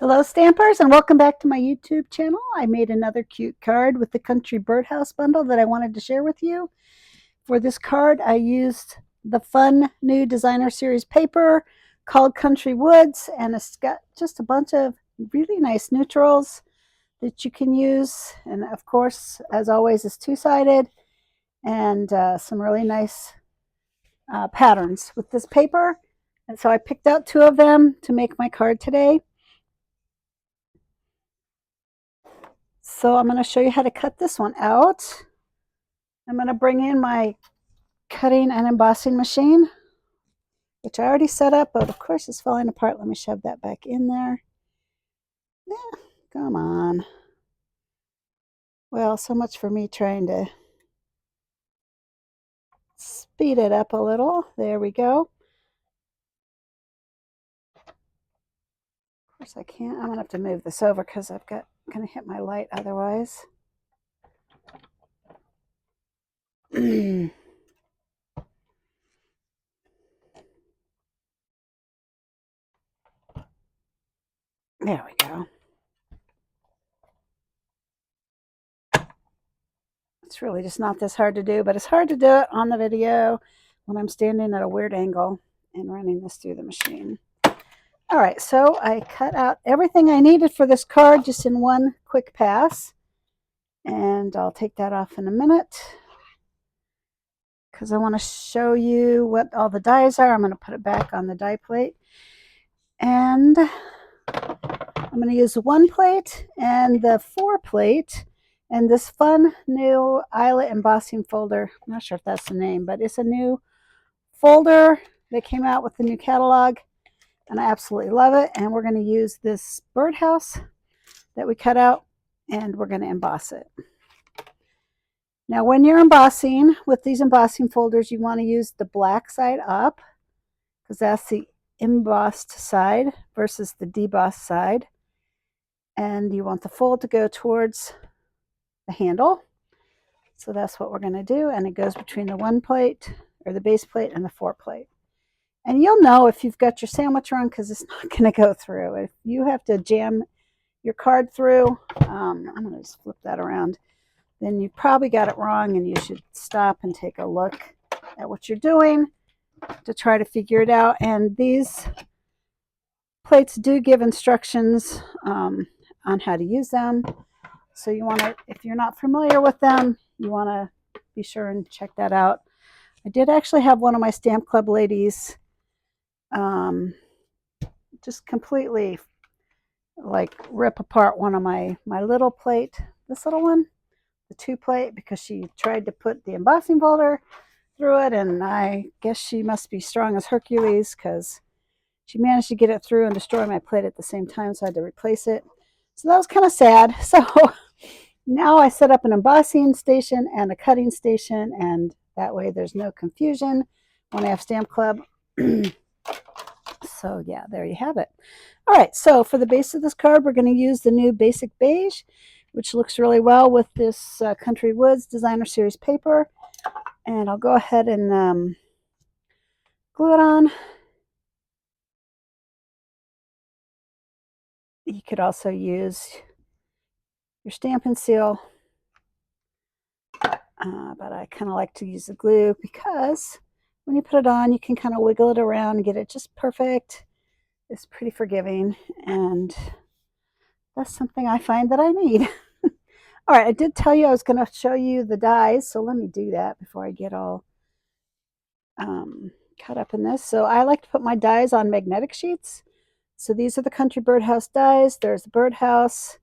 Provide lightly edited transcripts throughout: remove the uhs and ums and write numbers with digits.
Hello Stampers, and welcome back to my YouTube channel. I made another cute card with the Country Birdhouse bundle that I wanted to share with you. For this card I used the fun new designer series paper called Country Woods, and it's got just a bunch of really nice neutrals that you can use, and of course, as always, it's two-sided, and some really nice patterns with this paper. And so I picked out two of them to make my card today. So I'm going to show you how to cut this one out. I'm going to bring in my cutting and embossing machine, which I already set up, but of course it's falling apart. Let me shove that back in there. Yeah, come on. Well, so much for me trying to speed it up a little. There we go. Of course I can't. I'm going to have to move this over because I've got going to hit my light otherwise. There we go. It's really just not this hard to do, but it's hard to do it on the video when I'm standing at a weird angle and running this through the machine. All right, so I cut out everything I needed for this card just in one quick pass, and I'll take that off in a minute because I want to show you what all the dies are. I'm going to put it back on the die plate, and I'm going to use the 1 plate and the 4 plate and this fun new eyelet embossing folder. I'm not sure if that's the name, but it's a new folder that came out with the new catalog, and I absolutely love it. And we're going to use this birdhouse that we cut out, and we're going to emboss it. Now, when you're embossing with these embossing folders, you want to use the black side up because that's the embossed side versus the debossed side. And you want the fold to go towards the handle. So that's what we're going to do. And it goes between the 1 plate or the base plate and the 4 plate. And you'll know if you've got your sandwich wrong because it's not going to go through. If you have to jam your card through, I'm going to just flip that around, then you probably got it wrong, and you should stop and take a look at what you're doing to try to figure it out. And these plates do give instructions on how to use them. So you want to, if you're not familiar with them, you want to be sure and check that out. I did actually have one of my Stamp Club ladies just completely like rip apart one of my little plate, this little one, the 2 plate, because she tried to put the embossing folder through it, and I guess she must be strong as Hercules because she managed to get it through and destroy my plate at the same time, so I had to replace it. So that was kind of sad. So now I set up an embossing station and a cutting station, and that way there's no confusion when I have Stamp Club. So yeah, there you have it. All right, so for the base of this card, we're going to use the new Basic Beige, which looks really well with this Country Woods Designer Series paper. And I'll go ahead and glue it on. You could also use your Stampin' Seal, but I kind of like to use the glue because when you put it on, you can kind of wiggle it around and get it just perfect. It's pretty forgiving, and that's something I find that I need. All right, I did tell you I was going to show you the dies, so let me do that before I get all cut up in this. So I like to put my dies on magnetic sheets. So these are the Country Birdhouse dies. There's the birdhouse.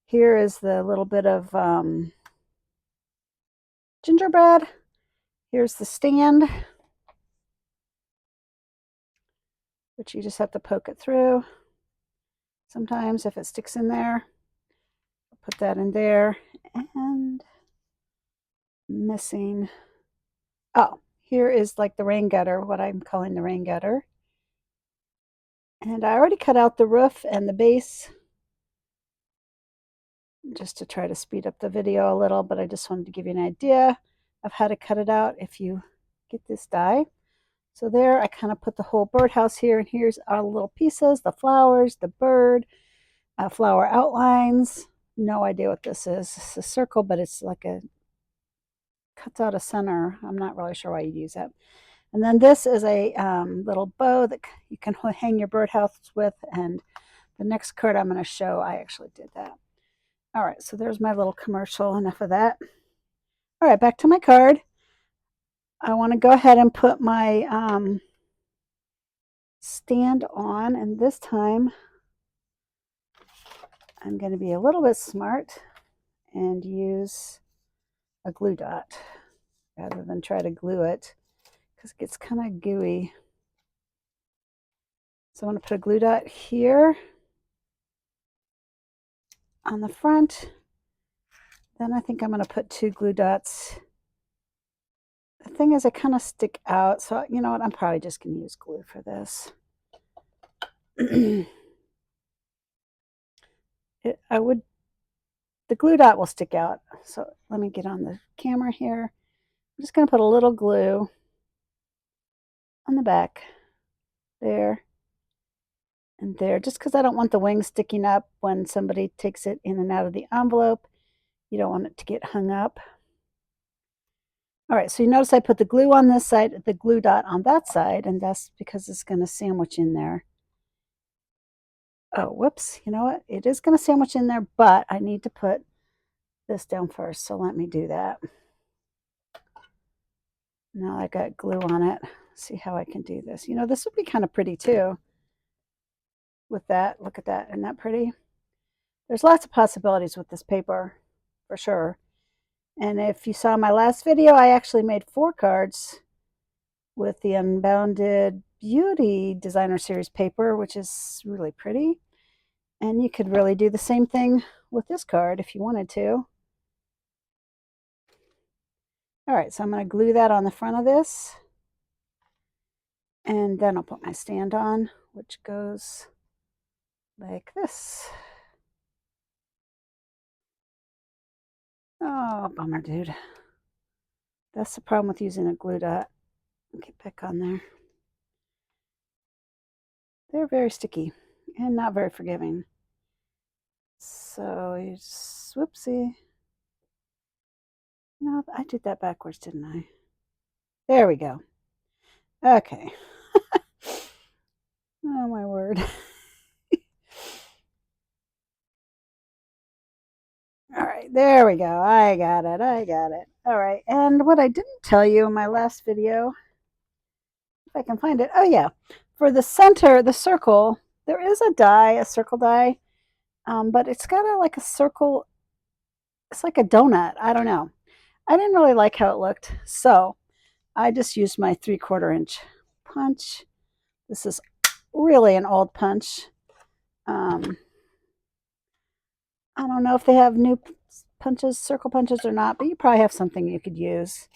Here is the little bit of gingerbread. Here's the stand, which you just have to poke it through. Sometimes if it sticks in there, I'll put that in there. And missing, oh, here is like the rain gutter, what I'm calling the rain gutter. And I already cut out the roof and the base just to try to speed up the video a little, but I just wanted to give you an idea of how to cut it out if you get this die. So there, I kind of put the whole birdhouse here, and here's our little pieces, the flowers, the bird, flower outlines. No idea what this is. It's a circle, but it's like a cuts out a center. I'm not really sure why you'd use that. And then this is a little bow that you can hang your birdhouse with. And the next card I'm going to show, I actually did that. All right, so there's my little commercial. Enough of that. All right, back to my card. I want to go ahead and put my stand on, and this time I'm going to be a little bit smart and use a glue dot rather than try to glue it because it gets kind of gooey. So I'm going to put a glue dot here on the front. Then I think I'm going to put 2 glue dots. The thing is, they kind of stick out, so you know what? I'm probably just going to use glue for this. The glue dot will stick out. So let me get on the camera here. I'm just going to put a little glue on the back there and there, just because I don't want the wings sticking up when somebody takes it in and out of the envelope. You don't want it to get hung up. All right, so you notice I put the glue on this side, the glue dot on that side, and that's because it's going to sandwich in there. Oh, whoops, you know what? It is going to sandwich in there, but I need to put this down first, so let me do that. Now I got glue on it. See how I can do this. You know, this would be kind of pretty too with that. Look at that. Isn't that pretty? There's lots of possibilities with this paper, for sure. And if you saw my last video, I actually made 4 cards with the Unbounded Beauty Designer Series paper, which is really pretty. And you could really do the same thing with this card if you wanted to. All right, so I'm going to glue that on the front of this. And then I'll put my stand on, which goes like this. Oh, bummer, dude. That's the problem with using a glue dot. Get back on there. They're very sticky and not very forgiving. So you just, whoopsie. No, I did that backwards, didn't I? There we go. Okay. Oh, my word. All right, there we go. I got it. I got it. All right, and what I didn't tell you in my last video, if I can find it. Oh, yeah. For the center, the circle, there is a die, a circle die, but it's got like a circle. It's like a donut. I don't know. I didn't really like how it looked, so I just used my 3/4 inch punch. This is really an old punch. I don't know if they have new punches, circle punches or not, but you probably have something you could use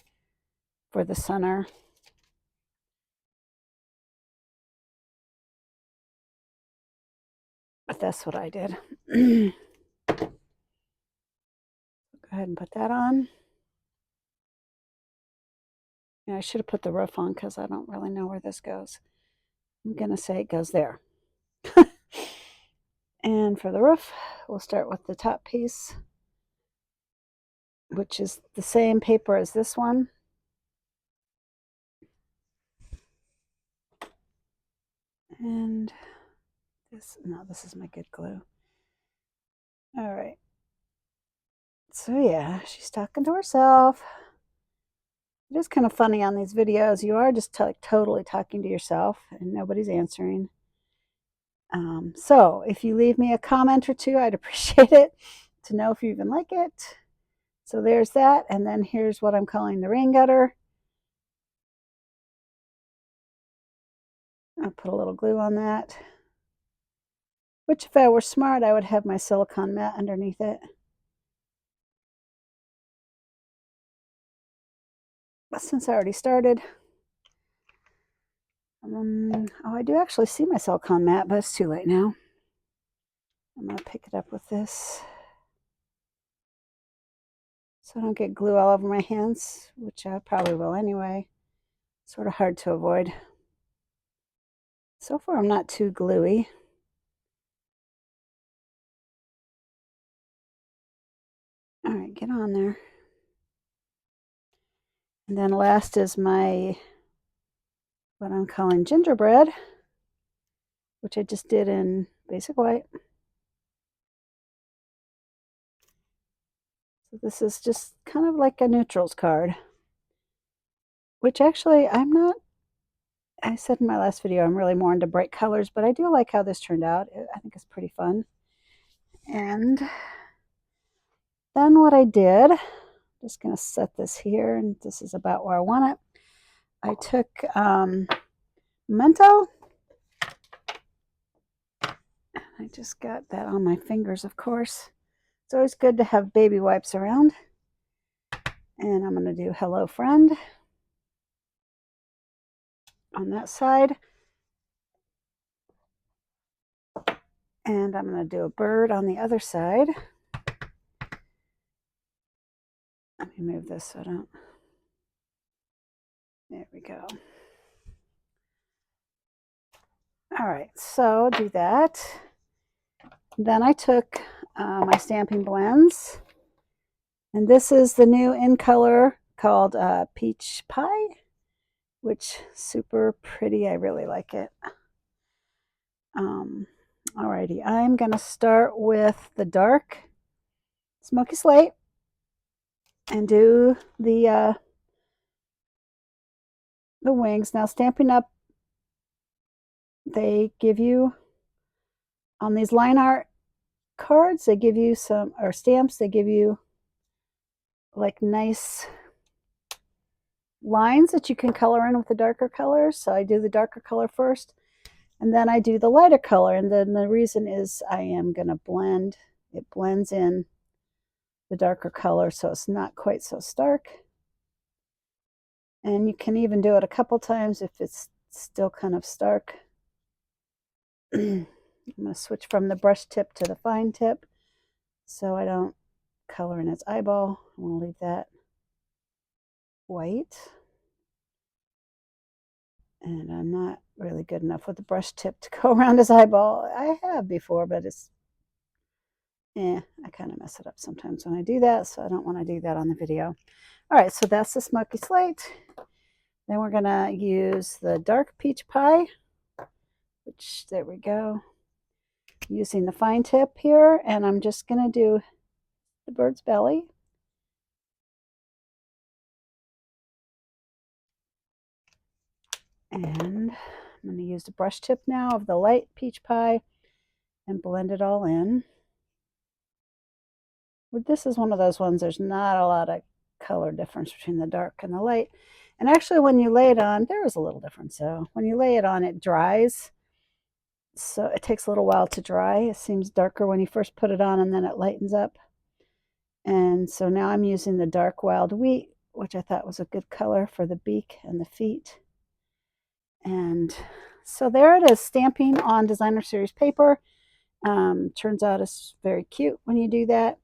for the center. But that's what I did. Go ahead and put that on. Yeah, I should have put the roof on because I don't really know where this goes. I'm going to say it goes there. And for the roof, we'll start with the top piece, which is the same paper as this one. And this, no, this is my good glue. All right. So yeah, she's talking to herself. It is kind of funny on these videos. You are just totally talking to yourself and nobody's answering. So if you leave me a comment or two, I'd appreciate it to know if you even like it. So there's that. And then here's what I'm calling the rain gutter. I'll put a little glue on that. Which if I were smart, I would have my silicone mat underneath it. But since I already started, oh, I do actually see my silicone mat, but it's too late now. I'm going to pick it up with this so I don't get glue all over my hands, which I probably will anyway. Sort of hard to avoid. So far, I'm not too gluey. All right, get on there. And then last is my, what I'm calling gingerbread, which I just did in basic white. So this is just kind of like a neutrals card, which actually I'm not, I said in my last video, I'm really more into bright colors, but I do like how this turned out. I think it's pretty fun. And then what I did, just going to set this here, and this is about where I want it. I took Memento. I just got that on my fingers, of course. It's always good to have baby wipes around. And I'm going to do Hello Friend on that side. And I'm going to do a bird on the other side. Let me move this so I don't. There we go. All right, so do that. Then I took my stamping blends. And this is the new in color called Peach Pie, which super pretty. I really like it. Alrighty, I'm going to start with the dark Smoky Slate and do the wings. Now, Stampin' Up, they give you, on these line art cards, they give you some, or stamps, they give you like nice lines that you can color in with the darker colors. So I do the darker color first, and then I do the lighter color. And then the reason is I am going to blend, it blends in the darker color so it's not quite so stark. And you can even do it a couple times if it's still kind of stark. I'm going to switch from the brush tip to the fine tip so I don't color in its eyeball. I'm going to leave that white. And I'm not really good enough with the brush tip to go around his eyeball. I have before, but it's, I kind of mess it up sometimes when I do that, so I don't want to do that on the video. All right, so that's the Smoky Slate. Then we're going to use the dark Peach Pie, which, there we go, using the fine tip here, and I'm just going to do the bird's belly. And I'm going to use the brush tip now of the light Peach Pie and blend it all in. This is one of those ones, there's not a lot of color difference between the dark and the light. And actually, when you lay it on, there is a little difference. So when you lay it on, it dries. So it takes a little while to dry. It seems darker when you first put it on, and then it lightens up. And so now I'm using the dark wild wheat, which I thought was a good color for the beak and the feet. And so there it is, stamping on designer series paper. Turns out it's very cute when you do that.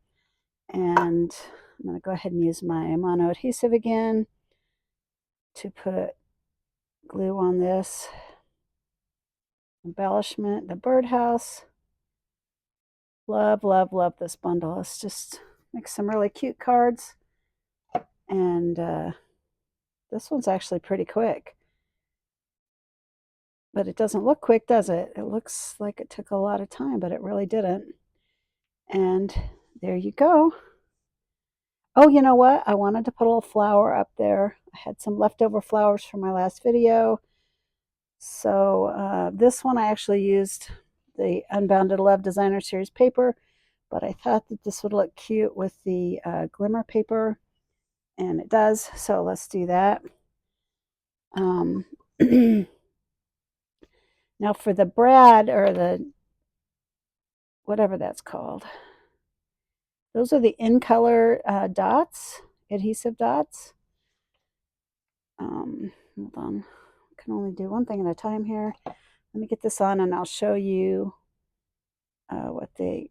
And I'm going to go ahead and use my mono adhesive again to put glue on this embellishment, the birdhouse. Love, love, love this bundle. It's just makes some really cute cards. And this one's actually pretty quick. But it doesn't look quick, does it? It looks like it took a lot of time, but it really didn't. And there you go. Oh, you know what? I wanted to put a little flower up there. I had some leftover flowers from my last video. So this one I actually used the Unbounded Love Designer Series paper, but I thought that this would look cute with the glimmer paper, and it does. So let's do that. Now for the brad, or the whatever that's called, those are the in color dots, adhesive dots. Hold on, I can only do one thing at a time here. Let me get this on and I'll show you what they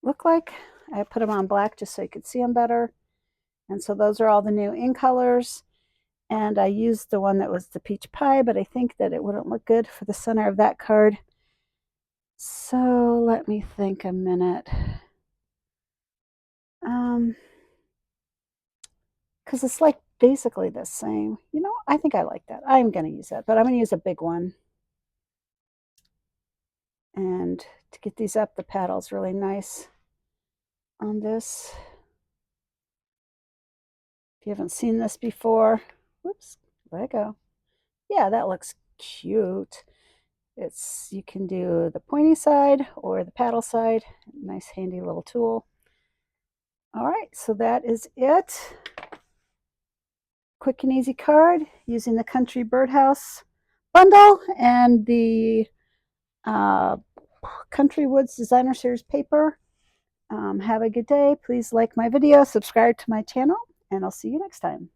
look like. I put them on black just so you could see them better. And so those are all the new in colors. And I used the one that was the peach pie, but I think that it wouldn't look good for the center of that card. So let me think a minute. Because it's like basically the same. You know, I think I like that. I'm going to use that, but I'm going to use a big one. And to get these up, the paddle's really nice on this. If you haven't seen this before, whoops, let it go. Yeah, that looks cute. You can do the pointy side or the paddle side. Nice handy little tool. All right, so that is it. Quick and easy card using the Country Birdhouse bundle and the Country Woods Designer Series paper. Have a good day. Please like my video, subscribe to my channel, and I'll see you next time.